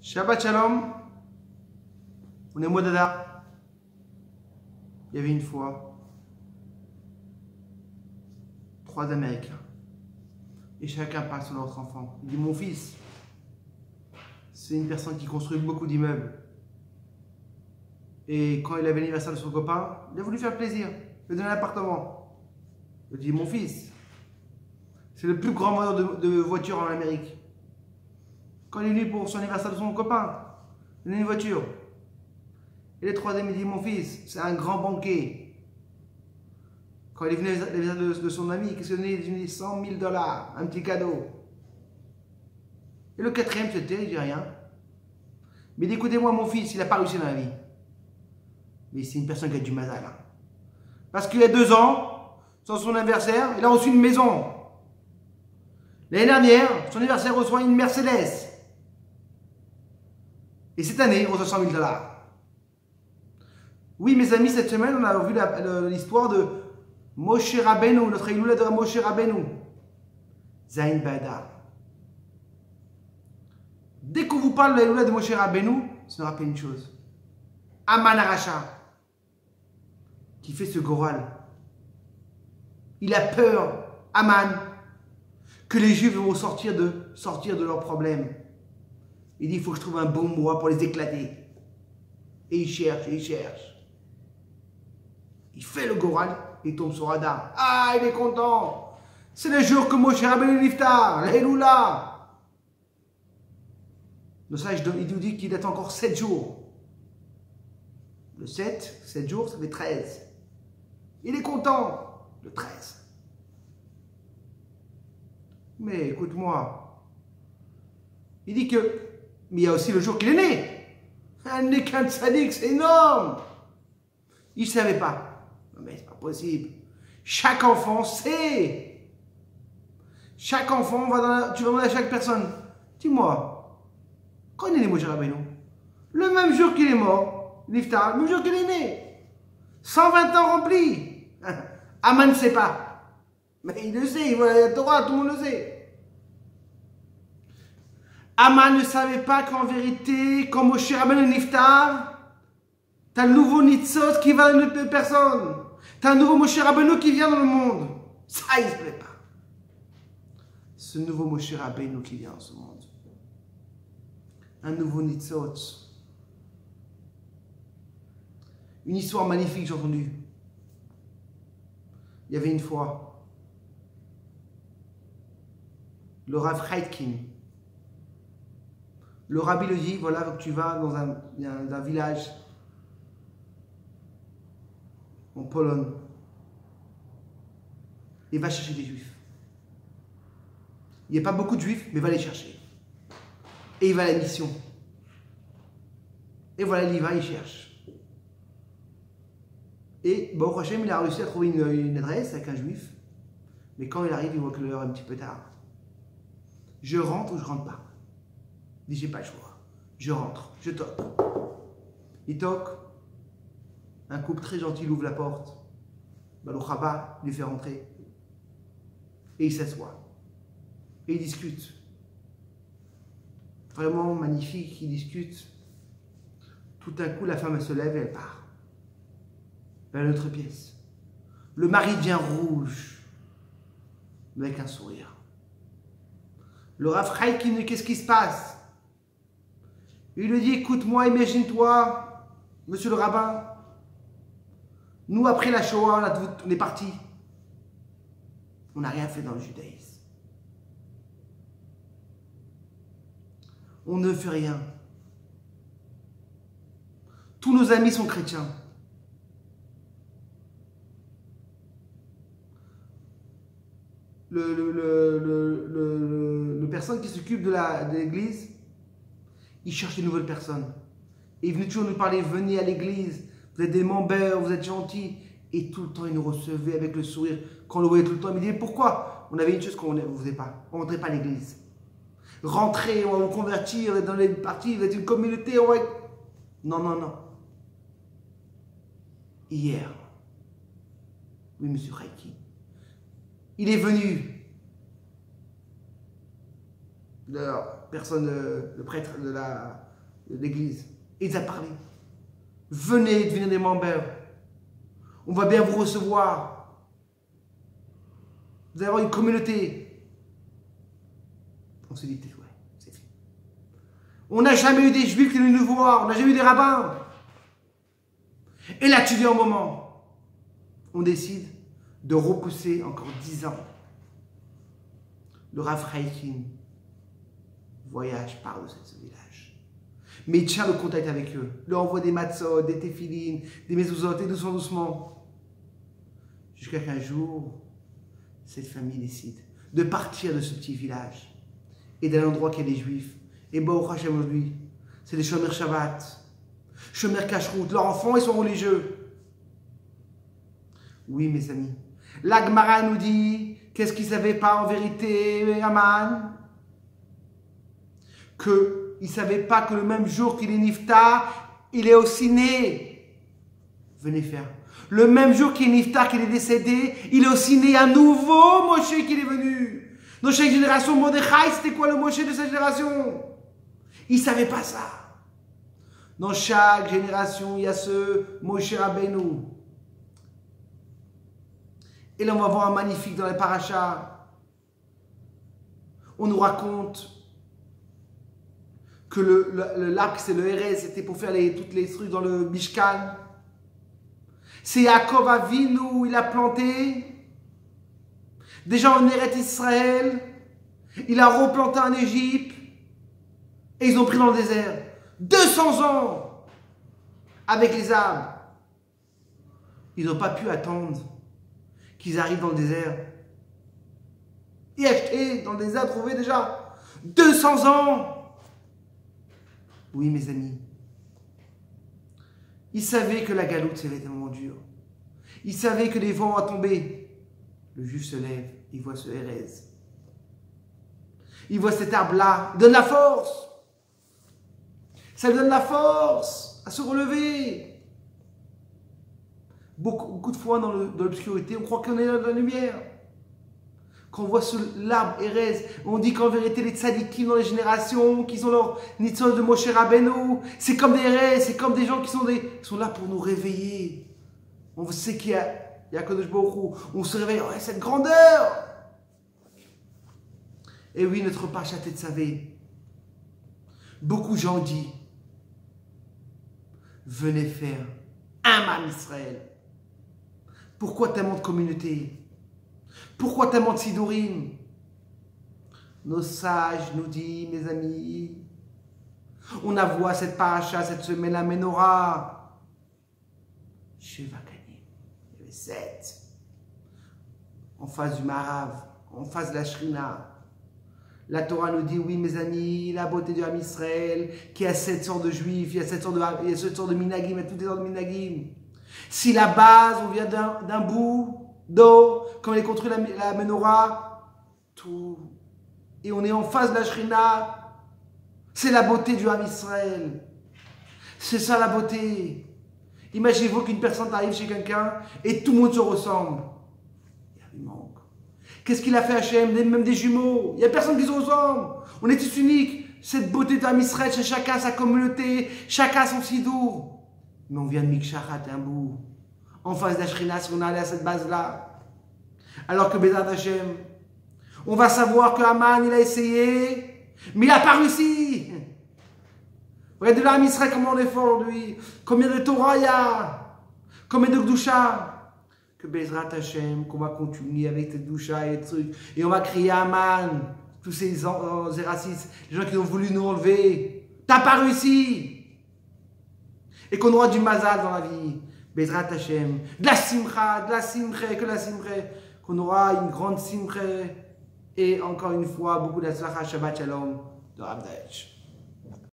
Shabbat Shalom, on est au mois d'Adar. Il y avait une fois 3 Américains et chacun parle sur leur autre enfant. Il dit: mon fils, c'est une personne qui construit beaucoup d'immeubles. Et quand il avait l'anniversaire de son copain, il a voulu faire plaisir, lui donner un appartement. Il dit: mon fils, c'est le plus grand vendeur de voitures en Amérique. Quand il est venu pour son anniversaire de son copain, il a une voiture. Et le troisième, il dit: mon fils, c'est un grand banquier. Quand il est venu à l'anniversaire de son ami, qu'est-ce qu'il a donné? Il a donné $100 000, un petit cadeau. Et le quatrième se tait, il dit rien. Mais il dit: écoutez-moi, mon fils, il n'a pas réussi dans la vie. Mais c'est une personne qui a du mazal. Hein. Parce qu'il y a 2 ans, sur son anniversaire, il a reçu une maison. L'année dernière, son anniversaire reçoit une Mercedes. Et cette année, il reçoit $100 000. Oui, mes amis, cette semaine, on a vu l'histoire de Moshe Rabbeinu, notre Iloula de Moshe Rabbeinu. Zain Bada. Dès qu'on vous parle de l'Iloula de Moshe Rabbeinu, ça nous rappelle une chose. Aman Aracha, qui fait ce goral. Il a peur, Aman, que les Juifs vont sortir de leurs problèmes. Il dit: il faut que je trouve un bon bois pour les éclater. Et il cherche, et il cherche. Il fait le goral, il tombe sur Hadar. Ah, il est content. C'est le jour que Moshe Rabbeinu Niftar, l'Eloula. Le sage, il nous dit qu'il attend encore 7 jours. Le 7 jours, ça fait 13. Il est content, le 13. Mais écoute-moi, il dit que, mais il y a aussi le jour qu'il est né. Un né qu'un tzaddik, c'est énorme. Il ne savait pas. Mais c'est pas possible. Chaque enfant sait. Chaque enfant tu vas demander à chaque personne: dis-moi, quand il est né Moshe Rabbeinu? Le même jour qu'il est mort, Niftar, le même jour qu'il est né. 120 ans remplis. Aman ne sait pas. Mais il le sait, il voit la Torah, tout le monde le sait. Aman ne savait pas qu'en vérité, quand Moshe Rabbeinu Niftar, t'as le nouveau Nitzot qui va dans une autre personne. T'as un nouveau Moshe Rabbeinu qui vient dans le monde. Ça, il ne savait pas. Ce nouveau Moshe Rabbeinu qui vient dans ce monde. Un nouveau Nitzot. Une histoire magnifique, j'ai entendu. Il y avait une fois le Rav Heitkin. Le rabbi le dit: voilà, tu vas dans un village en Pologne et va chercher des juifs. Il n'y a pas beaucoup de juifs, mais va les chercher. Et il va à la mission. Et voilà, il y va, il cherche. Et bon, Hachem, il a réussi à trouver une adresse avec un juif. Mais quand il arrive, il voit que l'heure est un petit peu tard. Je rentre ou je rentre pas? Il dit: j'ai pas le choix. Je rentre, je toque. Il toque. Un couple très gentil ouvre la porte. Le Chabad lui fait rentrer. Et il s'assoit. Et il discute. Vraiment magnifique, il discute. Tout d'un coup, la femme elle se lève et elle part vers l'autre pièce. Le mari devient rouge, mais avec un sourire. Le Rav Heitkin, qu'est-ce qui se passe? Il lui dit: écoute-moi, imagine-toi, monsieur le rabbin, nous, après la Shoah, on est partis. On n'a rien fait dans le judaïsme. On ne fait rien. Tous nos amis sont chrétiens. Le personne qui s'occupe de l'église, il cherche de nouvelles personnes. Et il venait toujours nous parler: venez à l'église, vous êtes des membres, vous êtes gentils. Et tout le temps, il nous recevait avec le sourire. Quand on le voyait tout le temps, il me disait: pourquoi? On avait une chose qu'on ne faisait pas. On ne rentrait pas à l'église. Rentrer, on va vous convertir dans les parties, vous êtes une communauté. On va... Non, non, non. Hier, oui, monsieur Reiki, il est venu. Le prêtre de la de l'église. Et il a parlé. Venez devenir des membres. On va bien vous recevoir. Vous allez avoir une communauté. On se dit, ouais, c'est fait. On n'a jamais eu des juifs qui venaient nous voir. On n'a jamais eu des rabbins. Et là, tu viens au moment. On décide de repousser encore 10 ans. Le Rav Reikin voyage, part de ce village. Mais il tient le contact avec eux. Il leur envoie des matzot, des téphilines, des mezuzot, et doucement, doucement. Jusqu'à qu'un jour, cette famille décide de partir de ce petit village et d'aller à l'endroit qu'il y a des juifs. Et Baruch Hashem aujourd'hui, c'est les Shomer Shabbat, Shomer Kashrut. Leurs enfants, ils sont religieux. Oui, mes amis. La Gemara nous dit, qu'est-ce qu'il ne savait pas en vérité, Aman? Qu'il ne savait pas que le même jour qu'il est Niftar, il est aussi né. Venez faire. Le même jour qu'il est Niftar, qu'il est décédé, il est aussi né un nouveau Moshe qui est venu. Dans chaque génération, Mordechai, c'était quoi le Moshe de cette génération? Il ne savait pas ça. Dans chaque génération, il y a ce Moshe Rabbeinu. Et là, on va voir un magnifique dans les parachas. On nous raconte que le lac, c'est le Erez, c'était pour faire toutes les trucs dans le Mishkan. C'est Yaakov Avinu, il a planté. Déjà en Eretz Israël, il a replanté en Égypte. Et ils ont pris dans le désert 200 ans avec les arbres. Ils n'ont pas pu attendre qu'ils arrivent dans le désert. Et acheter dans le désert, trouver déjà 200 ans. Oui, mes amis. Ils savaient que la galoute, c'était tellement dur. Ils savaient que les vents vont tomber. Le juif se lève, il voit ce Erez. Il voit cet arbre-là, il donne la force. Ça lui donne la force à se relever. Beaucoup de fois dans l'obscurité, on croit qu'on est dans la lumière. Quand on voit l'arbre Erez, on dit qu'en vérité, les tzadikim dans les générations, qui sont leurs nitzot de Moshe Rabbeinu, c'est comme des Erez, c'est comme des gens qui sont là pour nous réveiller. On sait qu'il y a Kadosh Baruch Hu. On se réveille, oh, cette grandeur. Et oui, notre Parashat Tetzavé, beaucoup de gens disent, venez faire un Am Israël. Pourquoi tellement de communautés? Pourquoi tellement de Sidurim? Nos sages nous disent, mes amis, on a vu cette paracha cette semaine, la Menorah. Sheva Kanim, il y avait 7. En face du Marav, en face de la Shrina. La Torah nous dit, oui, mes amis, la beauté du Am Israël, qui a 7 sortes de juifs, il y a 7 sortes de minagim, il y a toutes les sortes de minagim. Si la base, on vient d'un bout d'eau, comme elle est construite la Menorah, tout. Et on est en face de la Shrina. C'est la beauté du Am Israël. C'est ça la beauté. Imaginez-vous qu'une personne arrive chez quelqu'un et tout le monde se ressemble. Il manque. Qu'est-ce qu'il a fait Hachem? Même des jumeaux. Il n'y a personne qui se ressemble. On est tous uniques. Cette beauté du Am Israël, c'est chacun sa communauté, chacun son sidour. Mais on vient de Mikshachat, un bout. En face d'Ashrina, si on allait à cette base-là. Alors que Bézat Hashem, on va savoir que Haman, il a essayé, mais il n'a pas réussi. Regardez là, Israël, comment on est fort aujourd'hui. Combien de Torah il y a. Combien de Gdusha. Que Bézat Hashem, qu'on va continuer avec cette Gdusha et des trucs. Et on va crier Haman. Tous ces racistes, les gens qui ont voulu nous enlever. T'as pas réussi. Et qu'on aura du mazal dans la vie. Bezrat Hashem. De la simcha, que la simcha. Qu'on aura une grande simcha. Et encore une fois, beaucoup d'Atzlacha, Shabbat Shalom de Rav Daesh.